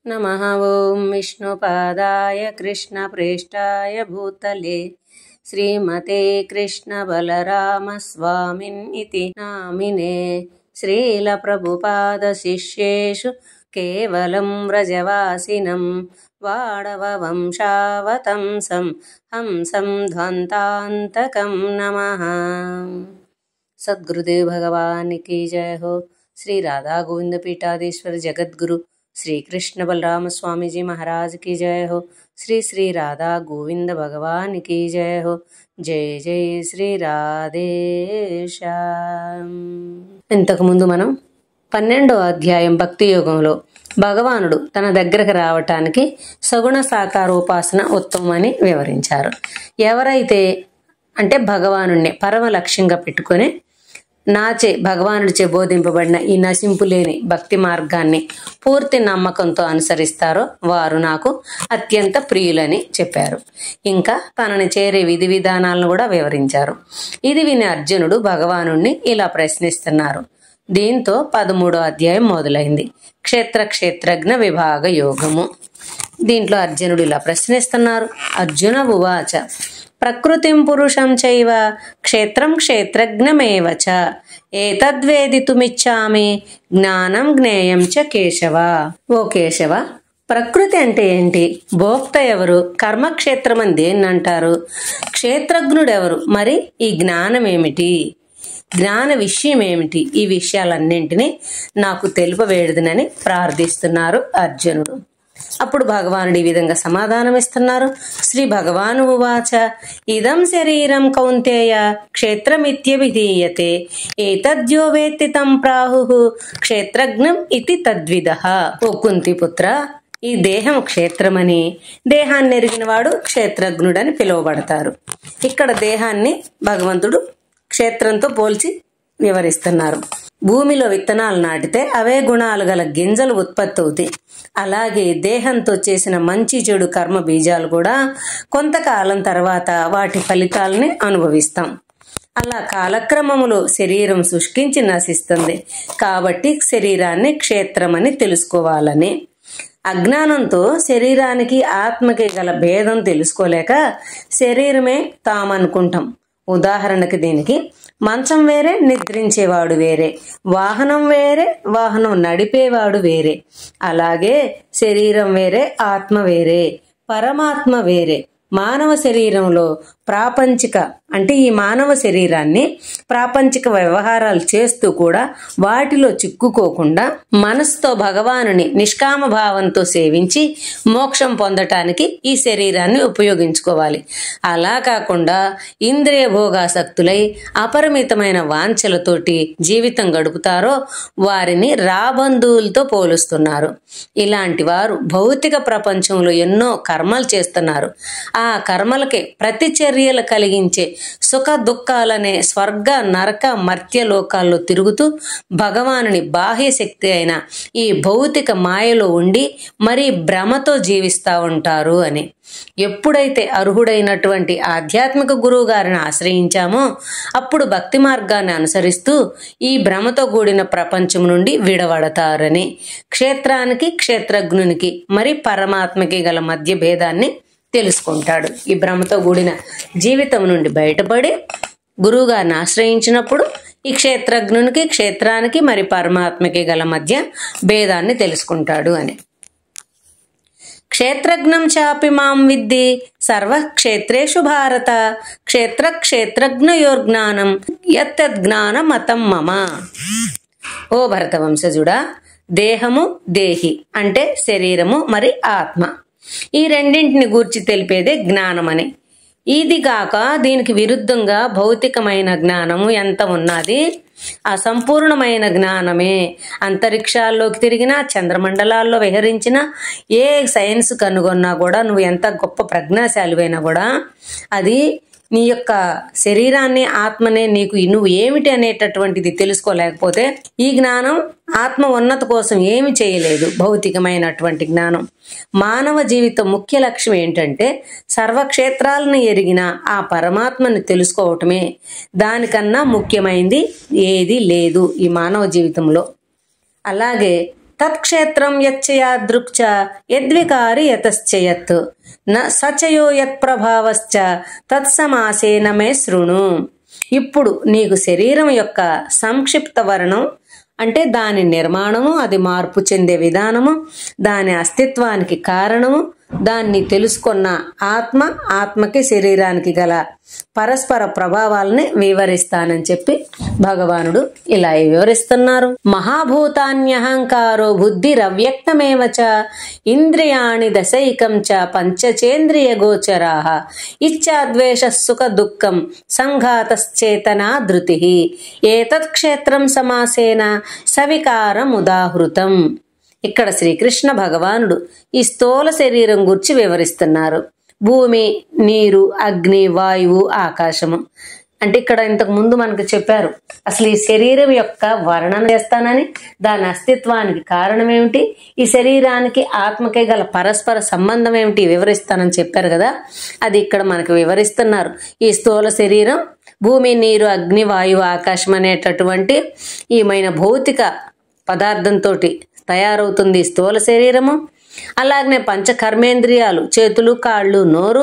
नमः ॐ विष्णुपादाय कृष्णप्रेष्ठाय भूतले श्रीमते कृष्णबलरामस्वामिन् इति नामिने श्रीलप्रभुपादशिष्येषु केवलं व्रजवासिनं वाडववंशावतंसं हंसं ध्वन्तान्तकं नमः। सद्गुरुदेव भगवान की जय हो। श्री राधा गोविंद पीठाधीश्वर जगद्गुरु श्री कृष्ण बलराम स्वामी जी महाराज की जय हो। श्री श्री राधा गोविंद भगवान की जय हो। जय जय శ్రీ రాధేశ్యామ్. ఇంతకుముందు మనం 12వ అధ్యాయం భక్తి యోగంలో భగవానుడు తన దగ్గరకు రావటానికి సగుణ సాకారోపాసన ఉత్తమమని వివరించారు. ఎవరైతే అంటే భగవానుణ్ణి పరమ లక్ష్యంగా పెట్టుకొని నాచే భగవానుడిచే బోధింపబడిన ఈ నశింపులేని భక్తి మార్గాన్ని పూర్తి నమ్మకంతో అనుసరిస్తారో వారు నాకు అత్యంత ప్రియులని చెప్పారు. ఇంకా తనని చేరే విధి విధానాలను కూడా వివరించారు. ఇది విని అర్జునుడు భగవానుణ్ణి ఇలా ప్రశ్నిస్తున్నారు. దీంతో 13వ అధ్యాయం మొదలైంది. క్షేత్రజ్ఞ విభాగ యోగము. దీంట్లో అర్జునుడు ఇలా ప్రశ్నిస్తున్నారు. అర్జున ఉవాచ ప్రకృతిం పురుషం చైవ క్షేత్రం క్షేత్రజ్ఞమేవ చ ఏతద్వేదితుమిచ్చామి జ్ఞానం జ్ఞేయం చ కేశవ. ఓ కేశవ, ప్రకృతి అంటే ఏంటి? భోక్త ఎవరు? కర్మక్షేత్రం అని దేన్నంటారు? క్షేత్రజ్ఞుడెవరు? మరి ఈ జ్ఞానం ఏమిటి? జ్ఞాన విషయం ఏమిటి? ఈ విషయాలన్నింటినీ నాకు తెలుపవేడుదనని ప్రార్థిస్తున్నారు అర్జునుడు. అప్పుడు భగవానుడు ఈ విధంగా సమాధానం ఇస్తున్నారు. శ్రీ భగవాను ఉవాచ ఇదం శరీరం కౌంతేయ క్షేత్రమిత్యభిధీయతే ఏతద్యో వేత్తి తం ప్రాహుః క్షేత్రజ్ఞం ఇతి తద్విదః. ఓ కుంతి పుత్ర, ఈ దేహం క్షేత్రమని, దేహాన్ని ఎరిగిన వాడు క్షేత్రజ్ఞుడని పిలువబడతారు. ఇక్కడ దేహాన్ని భగవంతుడు క్షేత్రంతో పోల్చి వివరిస్తున్నారు. భూమిలో విత్తనాలు నాటితే అవే గుణాలు గల గింజలు ఉత్పత్తి అవుతాయి. అలాగే దేహంతో చేసిన మంచి చెడు కర్మ బీజాలు కూడా కొంతకాలం తర్వాత వాటి ఫలితాలని అనుభవిస్తాం. అలా కాలక్రమములో శరీరం శుష్కించి నశిస్తుంది. కాబట్టి శరీరాన్ని క్షేత్రమని తెలుసుకోవాలని. అజ్ఞానంతో శరీరానికి ఆత్మకి గల భేదం తెలుసుకోలేక శరీరమే తామనుకుంటాం. ఉదాహరణకి దీనికి మంచం వేరే, నిద్రించేవాడు వేరే, వాహనం వేరే, వాహనం నడిపేవాడు వేరే. అలాగే శరీరం వేరే, ఆత్మ వేరే, పరమాత్మ వేరే. మానవ శరీరంలో ప్రాపంచిక అంటే ఈ మానవ శరీరాన్ని ప్రాపంచిక వ్యవహారాలు చేస్తూ కూడా వాటిలో చిక్కుకోకుండా మనసుతో భగవానుని నిష్కామ భావంతో సేవించి మోక్షం పొందటానికి ఈ శరీరాన్ని ఉపయోగించుకోవాలి. అలా కాకుండా ఇంద్రియ భోగాసక్తులై అపరిమితమైన వాంఛలతోటి జీవితం గడుపుతారో వారిని రాబంధువులతో పోలుస్తున్నారు. ఇలాంటి వారు భౌతిక ప్రపంచంలో ఎన్నో కర్మలు చేస్తున్నారు. ఆ కర్మలకే ప్రతిచర్యలు కలిగించే సుఖ దుఃఖాలనే స్వర్గ నరక మర్త్య లోకాల్లో తిరుగుతూ భగవానుని బాహ్య శక్తి అయిన ఈ భౌతిక మాయలో ఉండి మరీ భ్రమతో జీవిస్తూ ఉంటారు అని. ఎప్పుడైతే అర్హుడైనటువంటి ఆధ్యాత్మిక గురువు గారిని ఆశ్రయించామో అప్పుడు భక్తి మార్గాన్ని అనుసరిస్తూ ఈ భ్రమతో కూడిన ప్రపంచం నుండి విడవడతారని. క్షేత్రానికి క్షేత్రజ్ఞునికి మరి పరమాత్మకి గల మధ్య భేదాన్ని తెలుసుకుంటాడు. ఈ భ్రమతో కూడిన జీవితం నుండి బయటపడి గురువుగారిని ఆశ్రయించినప్పుడు ఈ క్షేత్రజ్ఞునికి క్షేత్రానికి మరి పరమాత్మకి గల మధ్య భేదాన్ని తెలుసుకుంటాడు అని. క్షేత్రజ్ఞం చాపి మాం విద్ధి సర్వక్షేత్రేషు భారత క్షేత్రజ్ఞయోర్జ్ఞానం యత్తజ్ఞానం మతం మమ. ఓ భరత వంశజుడా, దేహము దేహి అంటే శరీరము మరి ఆత్మ, ఈ రెండింటిని గూర్చి తెలిపేదే జ్ఞానమని. ఇది కాక దీనికి విరుద్ధంగా భౌతికమైన జ్ఞానము ఎంత ఉన్నది? అసంపూర్ణమైన జ్ఞానమే. అంతరిక్షాల్లోకి తిరిగినా, చంద్రమండలాల్లో విహరించినా, ఏ సైన్స్ కనుగొన్నా కూడా, నువ్వు ఎంత గొప్ప ప్రజ్ఞాశాలివైనా కూడా అది నీ యొక్క శరీరాన్ని ఆత్మనే నీకు నువ్వు ఏమిటి అనేటటువంటిది తెలుసుకోలేకపోతే ఈ జ్ఞానం ఆత్మ ఉన్నత కోసం ఏమి చేయలేదు. భౌతికమైనటువంటి జ్ఞానం. మానవ జీవితం ముఖ్య లక్ష్యం ఏంటంటే సర్వక్షేత్రాలను ఎరిగిన ఆ పరమాత్మని తెలుసుకోవటమే. దానికన్నా ముఖ్యమైనది ఏది లేదు ఈ మానవ జీవితంలో. అలాగే తత్క్షేత్రం యచ్చయాదృక్చ యద్వికారి యతశ్చయత్ న సచయో యత్ప్రభావశ్చ తత్సమాసేన మే శృణు. ఇప్పుడు నీకు శరీరం యొక్క సంక్షిప్త వర్ణం అంటే దాని నిర్మాణము, అది మార్పు చెందే విధానము, దాని అస్తిత్వానికి కారణము, దాన్ని తెలుసుకున్న ఆత్మ, ఆత్మకి శరీరానికి గల పరస్పర ప్రభావాలని వివరిస్తానని చెప్పి భగవానుడు ఇలా వివరిస్తున్నారు. మహాభూతాన్యహంకారో బుద్ధిరవ్యక్తమేవ చ ఇంద్రియాణి దశైకం చ పంచచేంద్రియ గోచరాః ఇచ్ఛాద్వేష సుఖ దుఃఖం సంఘాతశ్చేతనా ధృతిః ఏతత్ క్షేత్రం సమాసేన సవికారం ఉదాహృతం. ఇక్కడ శ్రీకృష్ణ భగవానుడు ఈ స్థూల శరీరం గురించి వివరిస్తున్నారు. భూమి, నీరు, అగ్ని, వాయువు, ఆకాశము. అంటే ఇక్కడ ఇంతకు ముందు మనకు చెప్పారు అసలు ఈ శరీరం యొక్క వర్ణన చేస్తానని, దాని అస్తిత్వానికి కారణం ఏమిటి, ఈ శరీరానికి ఆత్మకే గల పరస్పర సంబంధం ఏమిటి వివరిస్తానని చెప్పారు కదా. అది ఇక్కడ మనకు వివరిస్తున్నారు. ఈ స్థూల శరీరం భూమి, నీరు, అగ్ని, వాయువు, ఆకాశం అనేటటువంటి ఈమైన భౌతిక పదార్థంతో తయారవుతుంది స్థూల శరీరము. అలాగనే పంచ కర్మేంద్రియాలు, చేతులు, కాళ్ళు, నోరు,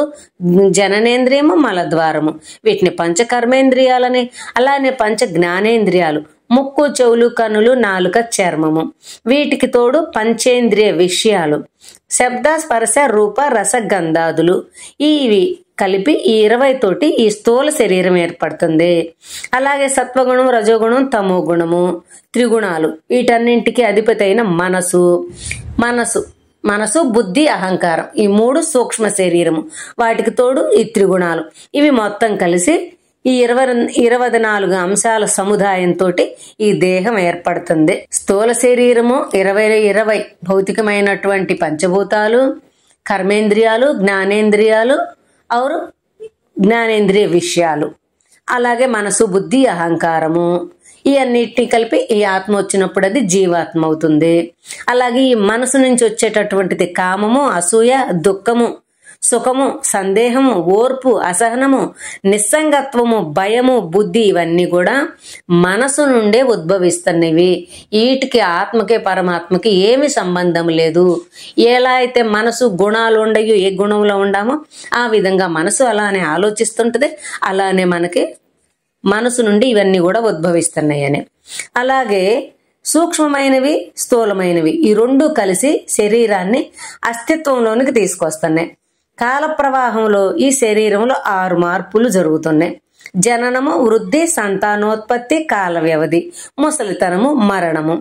జననేంద్రియము, మలద్వారము, వీటిని పంచ కర్మేంద్రియాలని, అలానే పంచ జ్ఞానేంద్రియాలు, ముక్కు, చెవులు, కనులు, నాలుక, చర్మము, వీటికి తోడు పంచేంద్రియ విషయాలు, శబ్ద, స్పర్శ, రూప, రస, గంధాదులు, ఇవి కలిపి ఈ 20 తోటి ఈ స్థూల శరీరం ఏర్పడుతుంది. అలాగే సత్వగుణం, రజోగుణం, తమో గుణము, త్రిగుణాలు, వీటన్నింటికి అధిపతి అయిన మనసు, బుద్ధి, అహంకారం, ఈ 3 సూక్ష్మ శరీరము, వాటికి తోడు ఈ త్రిగుణాలు, ఇవి మొత్తం కలిసి ఈ 24 అంశాల సముదాయంతో ఈ దేహం ఏర్పడుతుంది. స్థూల శరీరము 20 భౌతికమైనటువంటి పంచభూతాలు, కర్మేంద్రియాలు, జ్ఞానేంద్రియాలు और జ్ఞానేంద్రియ విషయాలు, అలాగే మనసు, బుద్ధి, అహంకారము, ఈ అన్నిటిని కలిపి ఈ ఆత్మ వచ్చినప్పుడు అది జీవాత్మ అవుతుంది. అలాగే ఈ మనసు నుంచి వచ్చేటటువంటిది కామము, అసూయ, దుఃఖము, సుఖము, సందేహము, ఓర్పు, అసహనము, నిస్సంగత్వము, భయము, బుద్ధి, ఇవన్నీ కూడా మనసు నుండే ఉద్భవిస్తున్నవి. వీటికి ఆత్మకే పరమాత్మకి ఏమి సంబంధం లేదు. ఎలా అయితే మనసు గుణాలు ఉండయో, ఏ గుణంలో ఉండామో ఆ విధంగా మనసు అలానే ఆలోచిస్తుంటది. అలానే మనకి మనసు నుండి ఇవన్నీ కూడా ఉద్భవిస్తున్నాయని. అలాగే సూక్ష్మమైనవి, స్థూలమైనవి, ఈ 2 కలిసి శరీరాన్ని అస్తిత్వంలోనికి తీసుకొస్తున్నాయి. కాల ప్రవాహంలో ఈ శరీరంలో 6 మార్పులు జరుగుతున్నాయి. జననము, వృద్ధి, సంతానోత్పత్తి, కాల వ్యవధి, ముసలితనము, మరణము.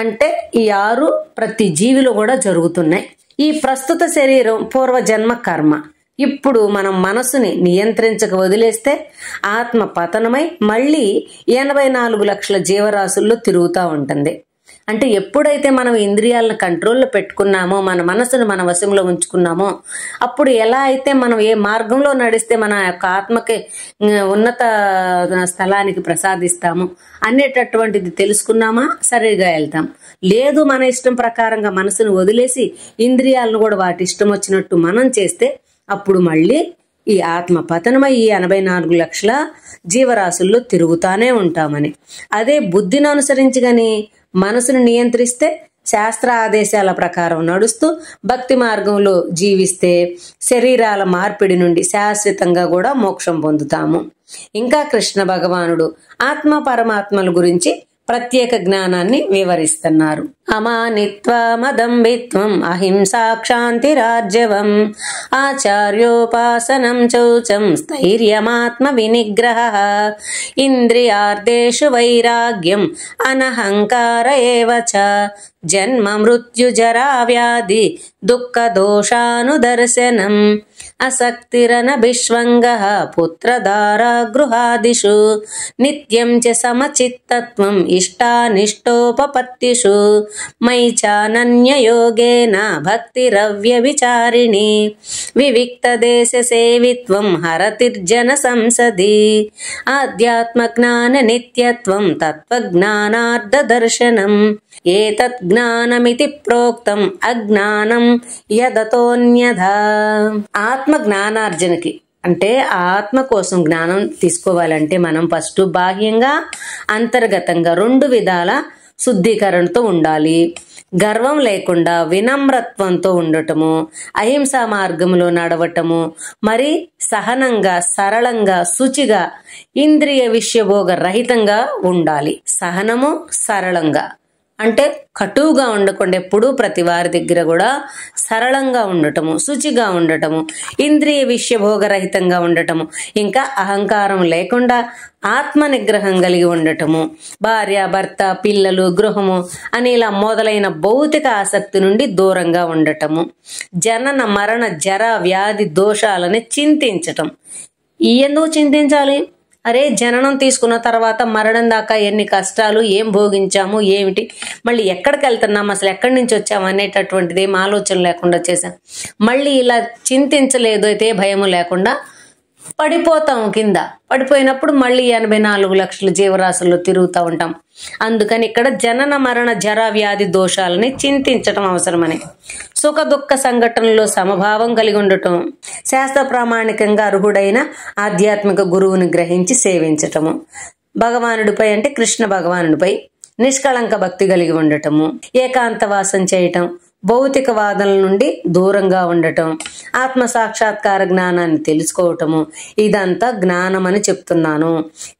అంటే ఈ 6 ప్రతి జీవిలో కూడా జరుగుతున్నాయి. ఈ ప్రస్తుత శరీరం పూర్వజన్మ కర్మ. ఇప్పుడు మనం మనసుని నియంత్రించక వదిలేస్తే ఆత్మ పతనమై మళ్ళీ 84 లక్షల జీవరాశుల్లో తిరుగుతూ ఉంటుంది. అంటే ఎప్పుడైతే మనం ఇంద్రియాలను కంట్రోల్లో పెట్టుకున్నామో, మన మనసును మన వశంలో ఉంచుకున్నామో, అప్పుడు ఎలా అయితే మనం ఏ మార్గంలో నడిస్తే మన యొక్క ఆత్మకి ఉన్నత స్థలానికి ప్రసాదిస్తాము అనేటటువంటిది తెలుసుకున్నామా సరిగా వెళ్తాం. లేదు మన ఇష్టం ప్రకారంగా మనసును వదిలేసి ఇంద్రియాలను కూడా వాటి ఇష్టం వచ్చినట్టు మనం చేస్తే అప్పుడు మళ్ళీ ఈ ఆత్మ పతనమై ఈ 84 లక్షల జీవరాశుల్లో తిరుగుతానే ఉంటామని. అదే బుద్ధిని అనుసరించి గాని మనసును నియంత్రిస్తే, శాస్త్ర ఆదేశాల ప్రకారం నడుస్తూ భక్తి మార్గంలో జీవిస్తే శరీరాల మార్పిడి నుండి శాశ్వతంగా కూడా మోక్షం పొందుతాము. ఇంకా కృష్ణ భగవానుడు ఆత్మ పరమాత్మల గురించి ప్రత్యేక జ్ఞానాన్ని వివరిస్తున్నారు. అమానిత్వమదంబిత్వం అహింసా క్షాంతిరార్జవం ఆచార్యోపాసనం చౌచం స్థైర్యమాత్మ వినిగ్రహ ఇంద్రియార్థేషు వైరాగ్యం అనహంకార ఏవ చ జన్మ మృత్యుజరా వ్యాధి దుఃఖ దోషానుదర్శనం అసక్తిరనభిష్వంగః పుత్రధారా గృహాదిషు నిత్యం చ సమచిత్తత్వం ఇష్టానిష్టోపపత్తిషు మయి చానన్యయోగేన భక్తిరవ్యభిచారిణి వివిక్త దేశ సేవిత్వం హరతిర్జన సంసది ఆధ్యాత్మ జ్ఞాన నిత్యత్వం తత్వజ్ఞానార్థ దర్శనం ఏతత్ జ్ఞానమితి ప్రోక్తం అజ్ఞానం యదతోన్యథా. ఆత్మ జ్ఞానార్జనకి అంటే ఆత్మ కోసం జ్ఞానం తీసుకోవాలంటే మనం ఫస్ట్ బాహ్యంగా, అంతర్గతంగా 2 విధాల శుద్ధీకరణతో ఉండాలి. గర్వం లేకుండా వినమ్రత్వంతో ఉండటము, అహింసా మార్గంలో నడవటము, మరి సహనంగా, సరళంగా, శుచిగా, ఇంద్రియ విషయభోగ రహితంగా ఉండాలి. సహనము, సరళంగా అంటే కటువుగా ఉండకుండా ఎప్పుడూ ప్రతి వారి దగ్గర కూడా సరళంగా ఉండటము, శుచిగా ఉండటము, ఇంద్రియ విషయభోగరహితంగా ఉండటము, ఇంకా అహంకారం లేకుండా ఆత్మ నిగ్రహం కలిగి ఉండటము, భార్య, భర్త, పిల్లలు, గృహము అని ఇలా మొదలైన భౌతిక ఆసక్తి నుండి దూరంగా ఉండటము, జనన మరణ జర వ్యాధి దోషాలని చింతించటం. ఎందుకు చింతించాలి? అరే, జననం తీసుకున్న తర్వాత మరణం దాకా ఎన్ని కష్టాలు, ఏం భోగించాము, ఏమిటి, మళ్ళీ ఎక్కడికి వెళ్తున్నాం, అసలు ఎక్కడి నుంచి వచ్చాము అనేటటువంటిది ఏం ఆలోచన లేకుండా చేశాం. మళ్ళీ ఇలా చింతించలేదు అయితే భయము లేకుండా పడిపోతాం. కింద పడిపోయినప్పుడు మళ్ళీ 84 లక్షల జీవరాశుల్లో తిరుగుతూ ఉంటాం. అందుకని ఇక్కడ జనన మరణ జర వ్యాధి దోషాలని చింతించటం అవసరమని. సుఖ దుఃఖ సంఘటనలో సమభావం కలిగి ఉండటం, శాస్త్ర ప్రామాణికంగా అర్హుడైన ఆధ్యాత్మిక గురువుని గ్రహించి సేవించటము, భగవానుడిపై అంటే కృష్ణ భగవానుడిపై నిష్కళంక భక్తి కలిగి ఉండటము, ఏకాంతవాసం చేయటం, భౌతిక వాదనల నుండి దూరంగా ఉండటం, ఆత్మ సాక్షాత్కార జ్ఞానాన్ని తెలుసుకోవటము, ఇదంతా జ్ఞానం అని చెప్తున్నాను.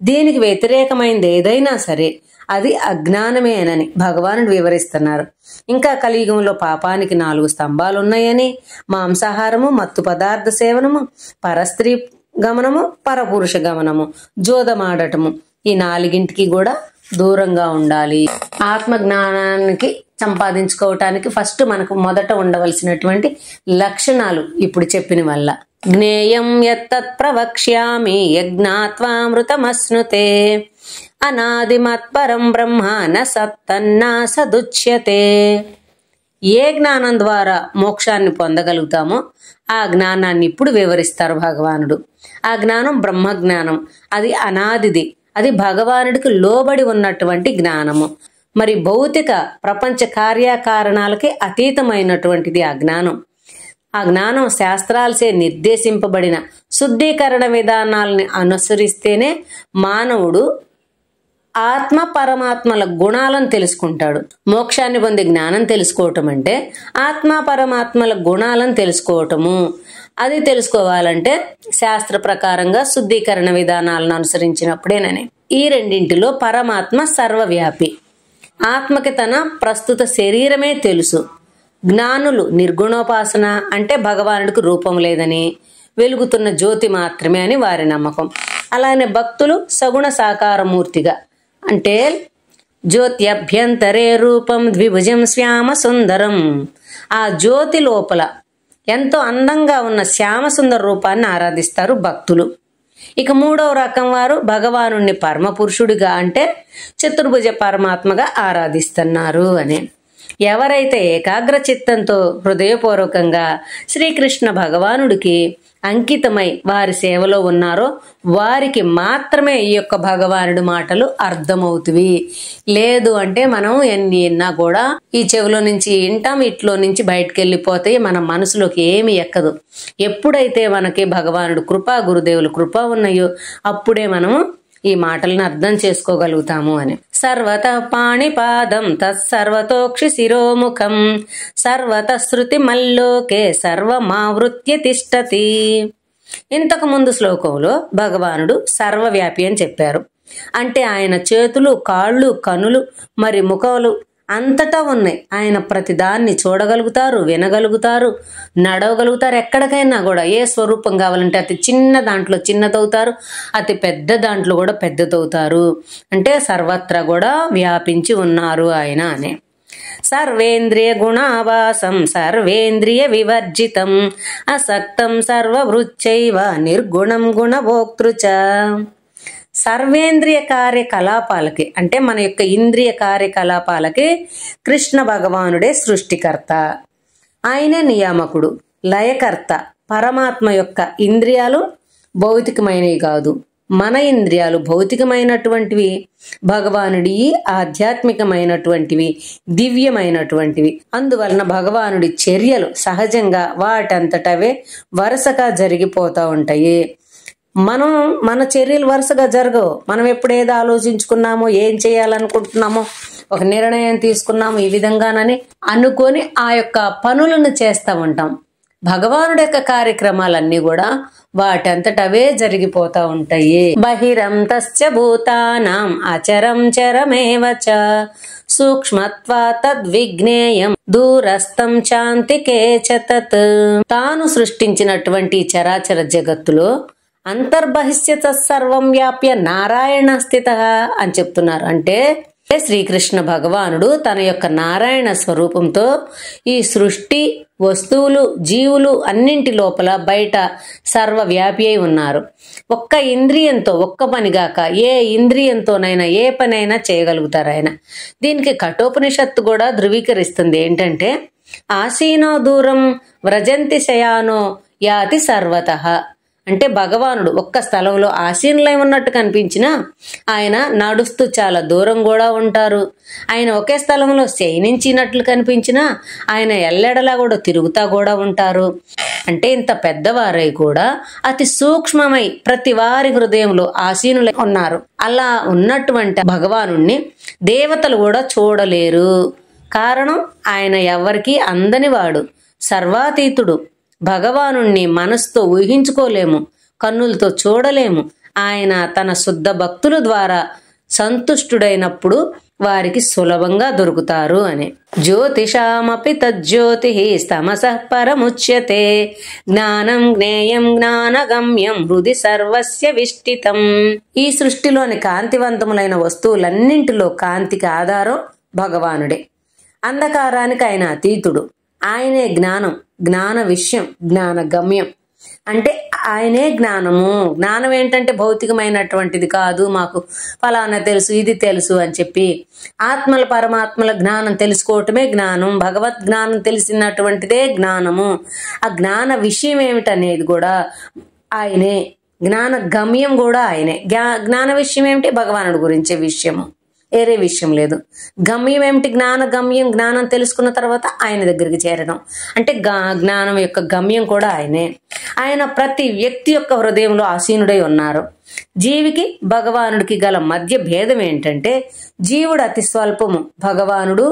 దీనికి వ్యతిరేకమైనది ఏదైనా సరే అది అజ్ఞానమేనని భగవానుడు వివరిస్తున్నారు. ఇంకా కలియుగంలో పాపానికి 4 స్తంభాలు ఉన్నాయని, మాంసాహారము, మత్తు పదార్థ సేవనము, పరస్త్రీ గమనము, పరపురుష గమనము, జోదమాడటము, ఈ 4ంటికి కూడా దూరంగా ఉండాలి. ఆత్మ జ్ఞానానికి సంపాదించుకోవటానికి ఫస్ట్ మనకు మొదట ఉండవలసినటువంటి లక్షణాలు ఇప్పుడు చెప్పిన వల్ల. జ్ఞేయం యత్తత్ ప్రవక్ష్యామి యజ్ఞాత్వామృతమస్నుతే అనాదిమత్పరం బ్రహ్మ న సత్తన్నా సదుచ్యతే. ఏ జ్ఞానం ద్వారా మోక్షాన్ని పొందగలుగుతామో ఆ జ్ఞానాన్ని ఇప్పుడు వివరిస్తారు భగవానుడు. ఆ జ్ఞానం బ్రహ్మజ్ఞానం, అది అనాదిది, అది భగవానుడికి లోబడి ఉన్నటువంటి జ్ఞానము. మరి భౌతిక ప్రపంచ కార్యకారణాలకి అతీతమైనటువంటిది ఆ జ్ఞానం. ఆ జ్ఞానం శాస్త్రాలచే నిర్దేశింపబడిన శుద్ధీకరణ విధానాలని అనుసరిస్తేనే మానవుడు ఆత్మ పరమాత్మల గుణాలను తెలుసుకుంటాడు. మోక్షాన్ని పొందే జ్ఞానం తెలుసుకోవటం అంటే ఆత్మ పరమాత్మల గుణాలను తెలుసుకోవటము. అది తెలుసుకోవాలంటే శాస్త్ర ప్రకారంగా శుద్ధీకరణ విధానాలను అనుసరించినప్పుడేనని. ఈ రెండింటిలో పరమాత్మ సర్వవ్యాపి. ఆత్మకి తన ప్రస్తుత శరీరమే తెలుసు. జ్ఞానులు నిర్గుణోపాసన అంటే భగవానుడికి రూపం లేదని, వెలుగుతున్న జ్యోతి మాత్రమే అని వారి నమ్మకం. అలానే భక్తులు సగుణ సాకారమూర్తిగా అంటే జ్యోత్యభ్యంతరే రూపం ద్విభుజం శ్యామ సుందరం, ఆ జ్యోతి లోపల ఎంతో అందంగా ఉన్న శ్యామసుందర రూపాన్ని ఆరాధిస్తారు భక్తులు. ఇక 3వ రకం వారు భగవానుణ్ణి పరమపురుషుడిగా అంటే చతుర్భుజ పరమాత్మగా ఆరాధిస్తున్నారు అని. ఎవరైతే ఏకాగ్ర చిత్తంతో హృదయపూర్వకంగా శ్రీకృష్ణ భగవానుడికి అంకితమై వారి సేవలో ఉన్నారో వారికి మాత్రమే ఈ యొక్క భగవానుడి మాటలు అర్థమవుతువి. లేదు అంటే మనం ఎన్ని విన్నా కూడా ఈ చెవిలో నుంచి వింటాం, ఇట్లో నుంచి బయటకు వెళ్ళిపోతాయి, మన మనసులోకి ఏమి ఎక్కదు. ఎప్పుడైతే మనకి భగవానుడు కృపా, గురుదేవులు కృప ఉన్నాయో అప్పుడే మనము ఈ మాటలను అర్థం చేసుకోగలుగుతాము అని. సర్వత పాణిపాదం తత్సర్వతోక్షి శిరోముఖం సర్వత శృతి మల్లోకే సర్వమావృత్య తిష్టతి. ఇంతకు ముందు శ్లోకంలో భగవానుడు సర్వవ్యాపి అని చెప్పారు. అంటే ఆయన చేతులు, కాళ్ళు, కనులు, మరి ముఖాలు అంతటా ఉన్నాయి. ఆయన ప్రతిదాన్ని చూడగలుగుతారు, వినగలుగుతారు, నడవగలుగుతారు. ఎక్కడికైనా కూడా ఏ స్వరూపం కావాలంటే అతి చిన్న దాంట్లో చిన్నదవుతారు, అతి పెద్ద దాంట్లో కూడా పెద్దదవుతారు. అంటే సర్వత్రా కూడా వ్యాపించి ఉన్నారు ఆయన అనే. సర్వేంద్రియ గుణావాసం సర్వేంద్రియ వివర్జితం అసక్తం సర్వవృచ్చైవ నిర్గుణం గుణభోక్తృచ. సర్వేంద్రియ కార్యకలాపాలకి అంటే మన యొక్క ఇంద్రియ కార్యకలాపాలకి కృష్ణ భగవానుడే సృష్టికర్త, ఆయనే నియామకుడు, లయకర్త. పరమాత్మ యొక్క ఇంద్రియాలు భౌతికమైనవి కాదు, మన ఇంద్రియాలు భౌతికమైనటువంటివి, భగవానుడి ఆధ్యాత్మికమైనటువంటివి, దివ్యమైనటువంటివి. అందువలన భగవానుడి చర్యలు సహజంగా వాటంతటవే వరుసగా జరిగిపోతూ ఉంటాయి. మన చర్యలు వరుసగా జరగవు. మనం ఎప్పుడేదో ఆలోచించుకున్నామో, ఏం చేయాలనుకుంటున్నామో, ఒక నిర్ణయం తీసుకున్నాము ఈ విధంగానని అనుకొని ఆ యొక్క పనులను చేస్తూ ఉంటాం. భగవానుడి యొక్క కార్యక్రమాలన్నీ కూడా వాటంతట అవే జరిగిపోతా ఉంటాయి. బహిరంతస్య భూతానాం అచరం చరమేవ చ సూక్ష్మత్వా తద్విజ్ఞేయం దూరస్థం చాంతికే చ తత్. తాను సృష్టించినటువంటి చరాచర జగత్తులో అంతర్బహిష్యత సర్వం వ్యాప్య నారాయణ స్థిత అని చెప్తున్నారు. అంటే శ్రీకృష్ణ భగవానుడు తన యొక్క నారాయణ స్వరూపంతో ఈ సృష్టి, వస్తువులు, జీవులు అన్నింటి లోపల బయట సర్వవ్యాపి అయి ఉన్నారు. ఒక్క ఇంద్రియంతో, ఒక్క పనిగాక ఏ ఇంద్రియంతోనైనా ఏ పనైనా చేయగలుగుతారు ఆయన. దీనికి కఠోపనిషత్తు కూడా ధృవీకరిస్తుంది. ఏంటంటే ఆసీనో దూరం వ్రజంతి శయానో యాతి సర్వతః. అంటే భగవానుడు ఒక్క స్థలంలో ఆసీనులై ఉన్నట్టు కనిపించినా ఆయన నడుస్తూ చాలా దూరం కూడా ఉంటారు. ఆయన ఒకే స్థలంలో శయనించినట్లు కనిపించినా ఆయన ఎల్లెడలా కూడా తిరుగుతా కూడా ఉంటారు. అంటే ఇంత పెద్దవారై కూడా అతి సూక్ష్మమై ప్రతి వారి హృదయంలో ఆసీనులై ఉన్నారు. అలా ఉన్నటువంటి భగవానుణ్ణి దేవతలు కూడా చూడలేరు. కారణం ఆయన ఎవరికీ అందనివాడు, సర్వాతీతుడు. భగవానుణ్ణి మనసుతో ఊహించుకోలేము, కన్నులతో చూడలేము. ఆయన తన శుద్ధ భక్తుల ద్వారా సంతుష్టుడైనప్పుడు వారికి సులభంగా దొరుకుతారు అని. జ్యోతిషామపి తజ్జ్యోతి తమసః పరముచ్యతే జ్ఞానం జ్ఞేయం జ్ఞానగమ్యం హృది సర్వస్య విష్టితం. ఈ సృష్టిలోని కాంతివంతములైన వస్తువులన్నింటిలో కాంతికి ఆధారం భగవానుడే. అంధకారానికి ఆయన అతీతుడు. ఆయనే జ్ఞానం, జ్ఞాన విషయం, జ్ఞాన గమ్యం. అంటే ఆయనే జ్ఞానము. జ్ఞానం ఏంటంటే భౌతికమైనటువంటిది కాదు, మాకు ఫలానా తెలుసు, ఇది తెలుసు అని చెప్పి ఆత్మల పరమాత్మల జ్ఞానం తెలుసుకోవటమే జ్ఞానం. భగవద్ జ్ఞానం తెలిసినటువంటిదే జ్ఞానము. ఆ జ్ఞాన విషయం ఏమిటనేది కూడా ఆయనే, జ్ఞాన గమ్యం కూడా ఆయనే. జ్ఞాన విషయం ఏమిటి? భగవానుడి గురించే విషయము, వేరే విషయం లేదు. గమ్యం ఏమిటి? జ్ఞాన గమ్యం. జ్ఞానం తెలుసుకున్న తర్వాత ఆయన దగ్గరికి చేరడం. అంటే జ్ఞానం యొక్క గమ్యం కూడా ఆయనే. ఆయన ప్రతి వ్యక్తి యొక్క హృదయంలో ఆసీనుడై ఉన్నారు. జీవికి భగవానుడికి గల మధ్య భేదం ఏంటంటే జీవుడు అతి స్వల్పము, భగవానుడు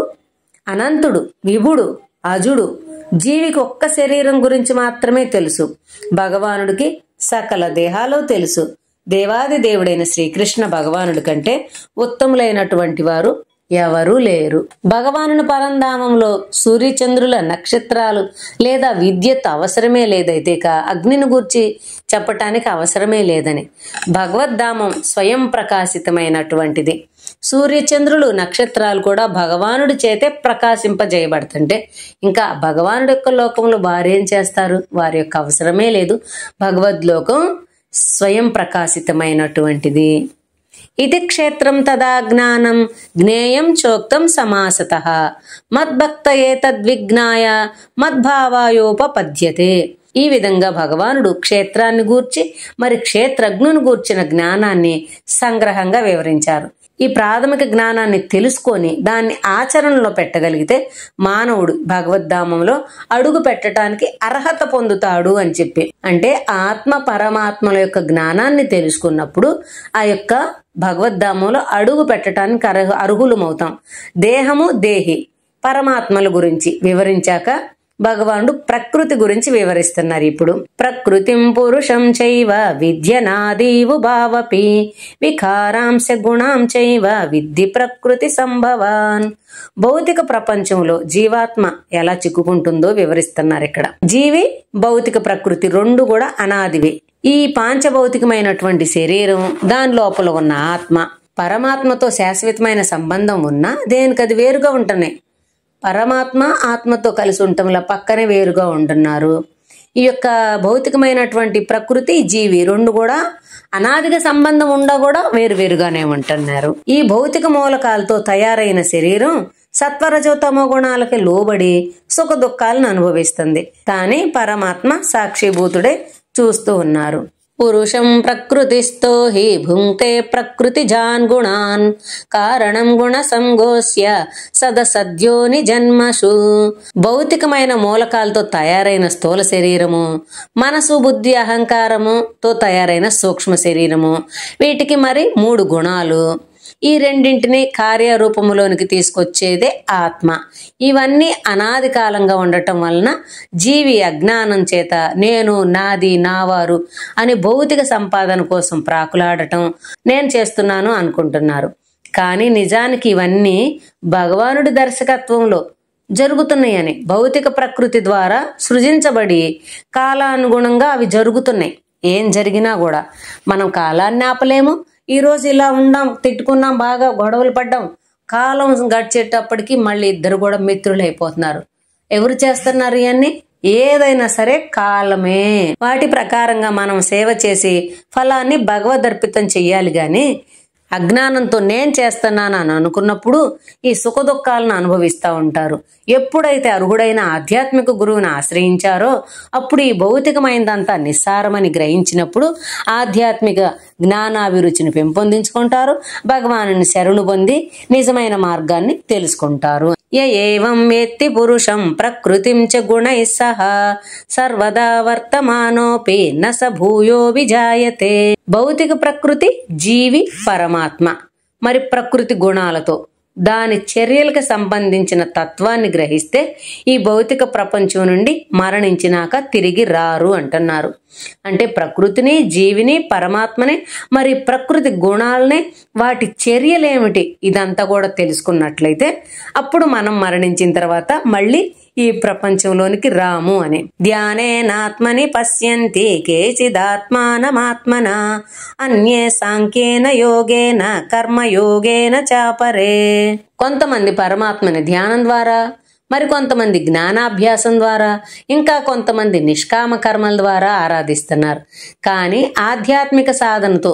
అనంతుడు, విభుడు, అజుడు. జీవికి ఒక్క శరీరం గురించి మాత్రమే తెలుసు, భగవానుడికి సకల దేహాలు తెలుసు. దేవాది దేవుడైన శ్రీకృష్ణ భగవానుడి కంటే ఉత్తములైనటువంటి వారు ఎవరూ లేరు. భగవానుని పరంధామంలో సూర్యచంద్రుల, నక్షత్రాలు లేదా విద్యుత్ అవసరమే లేదైతే అగ్నిని గూర్చి చెప్పటానికి అవసరమే లేదని. భగవద్ధామం స్వయం ప్రకాశితమైనటువంటిది. సూర్యచంద్రులు, నక్షత్రాలు కూడా భగవానుడి చేతే ప్రకాశింపజేయబడుతుంటే ఇంకా భగవానుడి యొక్క లోకంలో వారేం చేస్తారు? వారి యొక్క అవసరమే లేదు. భగవద్లోకం స్వయం ప్రకాశితమైనటువంటిది. ఇది క్షేత్రం తదా జ్ఞానం జ్ఞేయం చోక్తం సమాసతః మద్భక్త ఏతద్విజ్ఞాయ మద్భావాయోపపద్యతే. ఈ విధంగా భగవానుడు క్షేత్రాన్ని గూర్చి మరి క్షేత్రజ్ఞుని గూర్చిన జ్ఞానాన్ని సంగ్రహంగా వివరించారు. ఈ ప్రాథమిక జ్ఞానాన్ని తెలుసుకొని దాన్ని ఆచరణలో పెట్టగలిగితే మానవుడు భగవద్ధామంలో అడుగు పెట్టడానికి అర్హత పొందుతాడు అని చెప్పి. అంటే ఆత్మ పరమాత్మల యొక్క జ్ఞానాన్ని తెలుసుకున్నప్పుడు ఆ యొక్క భగవద్ధామంలో అడుగు పెట్టడానికి అర్హులమవుతాం. దేహము, దేహి, పరమాత్మల గురించి వివరించాక భగవానుడు ప్రకృతి గురించి వివరిస్తున్నారు. ఇప్పుడు ప్రకృతిం పురుషం చైవ విద్యనాదీవు భావపి వికారాంశ గుణాం చైవ విద్ధి ప్రకృతి సంభవాన్. భౌతిక ప్రపంచంలో జీవాత్మ ఎలా చిక్కుకుంటుందో వివరిస్తున్నారు ఇక్కడ. జీవి, భౌతిక ప్రకృతి రెండు కూడా అనాదివి. ఈ పాంచభౌతికమైనటువంటి శరీరం, దాని లోపల ఉన్న ఆత్మ, పరమాత్మతో శాశ్వతమైన సంబంధం ఉన్నా దేనికది వేరుగా ఉంటున్నాయి. పరమాత్మ ఆత్మతో కలిసి ఉండటంలో పక్కనే వేరుగా ఉంటున్నారు. ఈ యొక్క భౌతికమైనటువంటి ప్రకృతి, జీవి రెండు కూడా అనాదిగా సంబంధం ఉండా కూడా వేరువేరుగానే ఉంటున్నారు. ఈ భౌతిక మూలకాలతో తయారైన శరీరం సత్వరజోతమో గుణాలకి లోబడి సుఖ దుఃఖాలను అనుభవిస్తుంది. కానీ పరమాత్మ సాక్షిభూతుడే చూస్తూ ఉన్నారు. పురుషం ప్రకృతిస్థో హి భుంక్తే ప్రకృతిజాన్ గుణాన్ కారణం గుణ సంగోస్య సదసద్యోని జన్మషు. భౌతికమైన మూలకాలతో తయారైన స్థూల శరీరము, మనసు బుద్ధి అహంకారముతో తయారైన సూక్ష్మ శరీరము, వీటికి మరి 3 గుణాలు. ఈ రెండింటిని కార్యరూపములోనికి తీసుకొచ్చేదే ఆత్మ. ఇవన్నీ అనాది కాలంగా ఉండటం వలన జీవి అజ్ఞానం చేత నేను, నాది, నావారు అని భౌతిక సంపాదన కోసం ప్రాకులాడటం నేను చేస్తున్నాను అనుకుంటున్నారు. కానీ నిజానికి ఇవన్నీ భగవానుడి దర్శకత్వంలో జరుగుతున్నాయని, భౌతిక ప్రకృతి ద్వారా సృజించబడి కాలానుగుణంగా అవి జరుగుతున్నాయి. ఏం జరిగినా కూడా మనం కాలాన్ని ఆపలేము. ఈరోజు ఇలా ఉన్నాం, తిట్టుకున్నాం, బాగా గొడవలు పడ్డాం, కాలం గడిచేటప్పటికి మళ్ళీ ఇద్దరు కూడా మిత్రులు అయిపోతున్నారు. ఎవరు చేస్తున్నారు ఇవన్నీ? ఏదైనా సరే కాలమే. వాటి ప్రకారంగా మనం సేవ చేసి ఫలాన్ని భగవదర్పితం చెయ్యాలి. గాని అజ్ఞానంతో నేను చేస్తున్నాను అని అనుకున్నప్పుడు ఈ సుఖ దుఃఖాలను అనుభవిస్తూ ఉంటారు. ఎప్పుడైతే అర్హుడైన ఆధ్యాత్మిక గురువుని ఆశ్రయించారో అప్పుడు ఈ భౌతికమైనదంతా నిస్సారమని గ్రహించినప్పుడు ఆధ్యాత్మిక జ్ఞానాభిరుచిని పెంపొందించుకుంటారు. భగవానుని శరణు పొంది నిజమైన మార్గాన్ని తెలుసుకుంటారు. ఏవం వేత్తి పురుషం ప్రకృతిం చ గుణైః సహ సర్వదా వర్తమానోపి న స భూయో విజాయతే. భౌతిక ప్రకృతి జీవి పరమాత్మ, మరి ప్రకృతి గుణాలతో దాని చర్యలకు సంబంధించిన తత్వాన్ని గ్రహిస్తే ఈ భౌతిక ప్రపంచం నుండి మరణించినాక తిరిగి రారు అంటున్నారు. అంటే ప్రకృతిని, జీవిని, పరమాత్మని, మరి ప్రకృతి గుణాలనే, వాటి చర్యలేమిటి ఇదంతా కూడా తెలుసుకున్నట్లయితే అప్పుడు మనం మరణించిన తర్వాత మళ్ళీ ఈ ప్రపంచంలోనికి రాము అని. ధ్యానేనాత్మని పశ్యంతి కేచిదాత్మానమాత్మన అన్యే సాంఖ్యేన యోగేన కర్మయోగేన చాపరే. కొంతమంది పరమాత్మని ధ్యానం ద్వారా, మరి కొంతమంది జ్ఞానాభ్యాసం ద్వారా, ఇంకా కొంతమంది నిష్కామ కర్మల ద్వారా ఆరాధిస్తున్నారు. కానీ ఆధ్యాత్మిక సాధనతో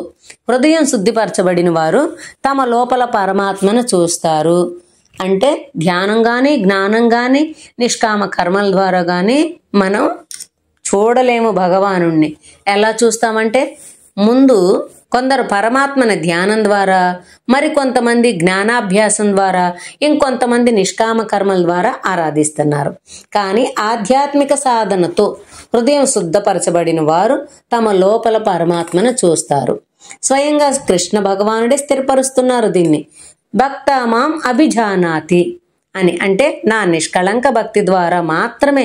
హృదయం శుద్ధిపరచబడిన వారు తమ లోపల పరమాత్మను చూస్తారు. అంటే ధ్యానం గాని, జ్ఞానం గాని, నిష్కామ కర్మల ద్వారా గాని మనం చూడలేము భగవానుణ్ణి. ఎలా చూస్తామంటే ముందు కొందరు పరమాత్మని ధ్యానం ద్వారా, మరి కొంతమంది జ్ఞానాభ్యాసం ద్వారా, ఇంకొంతమంది నిష్కామ కర్మల ద్వారా ఆరాధిస్తున్నారు. కానీ ఆధ్యాత్మిక సాధనతో హృదయం శుద్ధపరచబడిన వారు తమ లోపల పరమాత్మను చూస్తారు. స్వయంగా కృష్ణ భగవానుడే స్థిరపరుస్తున్నారు దీన్ని. భక్త మాం అభిజానాతి అని. అంటే నా నిష్కళంక భక్తి ద్వారా మాత్రమే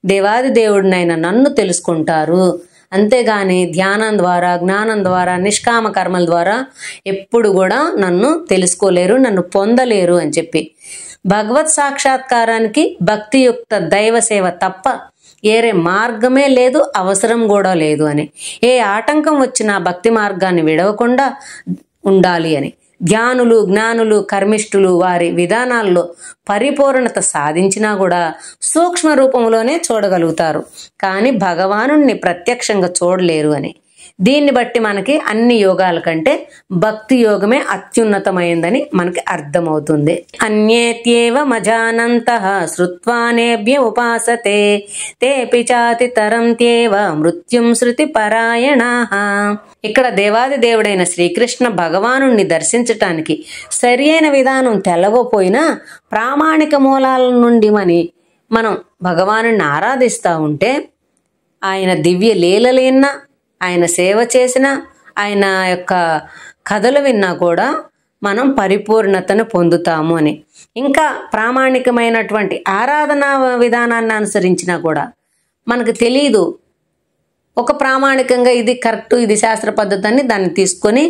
దేవాది దేవుడినైనా నన్ను తెలుసుకుంటారు. అంతేగాని ధ్యానం ద్వారా, జ్ఞానం ద్వారా, నిష్కామ కర్మల ద్వారా ఎప్పుడు కూడా నన్ను తెలుసుకోలేరు, నన్ను పొందలేరు అని చెప్పి భగవత్ సాక్షాత్కారానికి భక్తియుక్త దైవ సేవ తప్ప ఏరే మార్గమే లేదు, అవసరం కూడా లేదు అని. ఏ ఆటంకం వచ్చినా భక్తి మార్గాన్ని విడవకుండా ఉండాలి అని. ధ్యానులు, జ్ఞానులు, కర్మిష్ఠులు వారి విధానాల్లో పరిపూర్ణత సాధించినా కూడా సూక్ష్మ రూపంలోనే చూడగలుగుతారు, కానీ భగవానుణ్ణి ప్రత్యక్షంగా చూడలేరు అని. దీన్ని బట్టి మనకి అన్ని యోగాల కంటే భక్తి యోగమే అత్యున్నతమైందని మనకి అర్థమవుతుంది. అన్యేత్యేవ మజానంతః శ్రుత్వానేభ్య ఉపాసతే తేపి చాతి తరంత్యేవ మృత్యుం శృతి పరాయణాః. ఇక్కడ దేవాది దేవుడైన శ్రీకృష్ణ భగవానుణ్ణి దర్శించటానికి సరి అయిన విధానం తెలవపోయినా ప్రామాణిక మూలాల నుండి మనం భగవానుణ్ణి ఆరాధిస్తూ ఉంటే ఆయన దివ్య లీలలేనా, ఆయన సేవ చేసిన, ఆయన యొక్క కథలు విన్నా కూడా మనం పరిపూర్ణతను పొందుతాము అని. ఇంకా ప్రామాణికమైనటువంటి ఆరాధనా విధానాన్ని అనుసరించినా కూడా మనకు తెలియదు. ఒక ప్రామాణికంగా ఇది కరెక్ట్, ఇది శాస్త్ర పద్ధతి అని దాన్ని తీసుకొని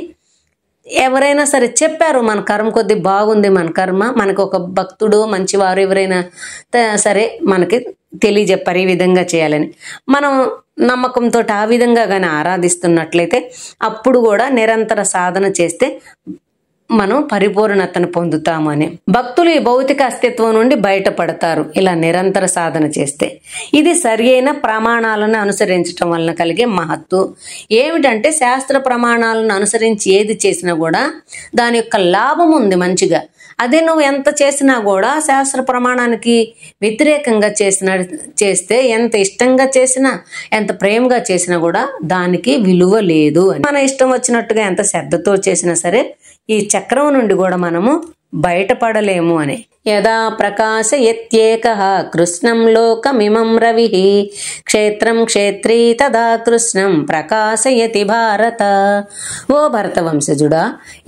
ఎవరైనా సరే చెప్పారు, మన కర్మ కొద్ది బాగుంది, మన కర్మ, మనకు ఒక భక్తుడు మంచివారు ఎవరైనా సరే మనకి తెలియజెప్పారు ఈ విధంగా చేయాలని. మనం నమ్మకంతో ఆ విధంగా కానీ ఆరాధిస్తున్నట్లయితే అప్పుడు కూడా నిరంతర సాధన చేస్తే మనం పరిపూర్ణతను పొందుతాము అని. భక్తులు ఈ భౌతిక అస్తిత్వం నుండి బయటపడతారు ఇలా నిరంతర సాధన చేస్తే. ఇది సరి అయిన ప్రమాణాలను అనుసరించటం వలన కలిగే మహత్తు ఏమిటంటే, శాస్త్ర ప్రమాణాలను అనుసరించి ఏది చేసినా కూడా దాని యొక్క లాభం ఉంది మంచిగా. అదే నువ్వు ఎంత చేసినా కూడా శాస్త్ర ప్రమాణానికి వ్యతిరేకంగా చేస్తే ఎంత ఇష్టంగా చేసినా ఎంత ప్రేమగా చేసినా కూడా దానికి విలువ లేదు అని. మన ఇష్టం వచ్చినట్టుగా ఎంత శ్రద్ధతో చేసినా సరే ఈ చక్రం నుండి కూడా మనము బయటపడలేము అని. యదా ప్రకాశయత్యేకః కృష్ణం లోకమిమం రవిః క్షేత్రం క్షేత్రీ తదా కృష్ణం ప్రకాశయతి భారత. ఓ భరతవంశజుడా,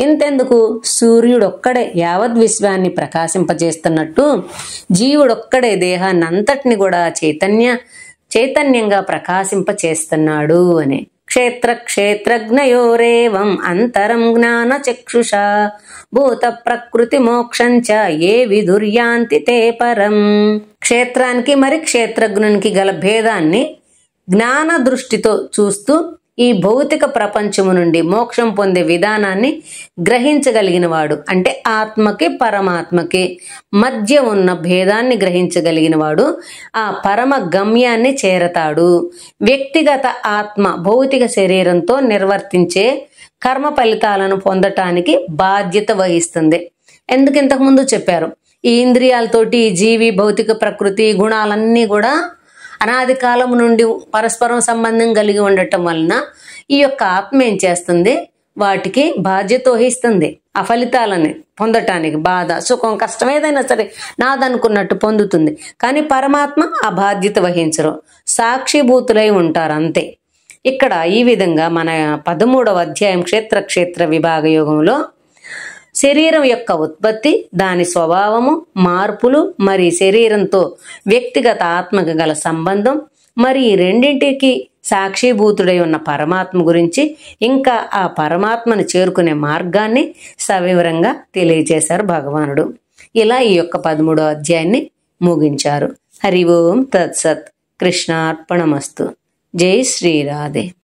ఇంతెందుకు, సూర్యుడొక్కడే యావత్ విశ్వాన్ని ప్రకాశింపజేస్తున్నట్టు జీవుడొక్కడే దేహాన్ని అంతటిని కూడా చైతన్యంగా ప్రకాశింపచేస్తున్నాడు అని. క్షేత్ర క్షేత్రజ్ఞయోరేవం అంతరం జ్ఞాన చక్షుషా భూత ప్రకృతి మోక్షంచ ఏ విదుర్యాంతి తే పరం. క్షేత్రానికి మరి క్షేత్రజ్ఞునికి గల భేదాన్ని జ్ఞాన దృష్టితో చూస్తూ ఈ భౌతిక ప్రపంచము నుండి మోక్షం పొందే విధానాన్ని గ్రహించగలిగిన వాడు, అంటే ఆత్మకి పరమాత్మకి మధ్య ఉన్న భేదాన్ని గ్రహించగలిగిన వాడు ఆ పరమ గమ్యాన్ని చేరతాడు. వ్యక్తిగత ఆత్మ భౌతిక శరీరంతో నిర్వర్తించే కర్మ ఫలితాలను పొందటానికి బాధ్యత వహిస్తుంది. ఎందుకు ఇంతకుముందు చెప్పారు, ఈ ఇంద్రియాలతోటి జీవి భౌతిక ప్రకృతి గుణాలన్నీ కూడా అనాది కాలం నుండి పరస్పరం సంబంధం కలిగి ఉండటం వలన ఈ యొక్క ఆత్మ ఏం చేస్తుంది, వాటికి బాధ్యత వహిస్తుంది. ఆ ఫలితాలని పొందటానికి బాధ సుఖం కష్టం ఏదైనా సరే నాదనుకున్నట్టు పొందుతుంది. కానీ పరమాత్మ ఆ బాధ్యత వహించరు, సాక్షిభూతులై ఉంటారు అంతే. ఇక్కడ ఈ విధంగా మన 13వ అధ్యాయం క్షేత్ర విభాగ యోగంలో శరీరం యొక్క ఉత్పత్తి, దాని స్వభావము, మార్పులు, మరి శరీరంతో వ్యక్తిగత ఆత్మకు గల సంబంధం, మరి ఈ రెండింటికి సాక్షిభూతుడై ఉన్న పరమాత్మ గురించి, ఇంకా ఆ పరమాత్మను చేరుకునే మార్గాన్ని సవివరంగా తెలియజేశారు భగవానుడు. ఇలా ఈ యొక్క 13వ అధ్యాయాన్ని ముగించారు. హరి ఓం తత్సత్. కృష్ణార్పణమస్తు. జై శ్రీరాధే.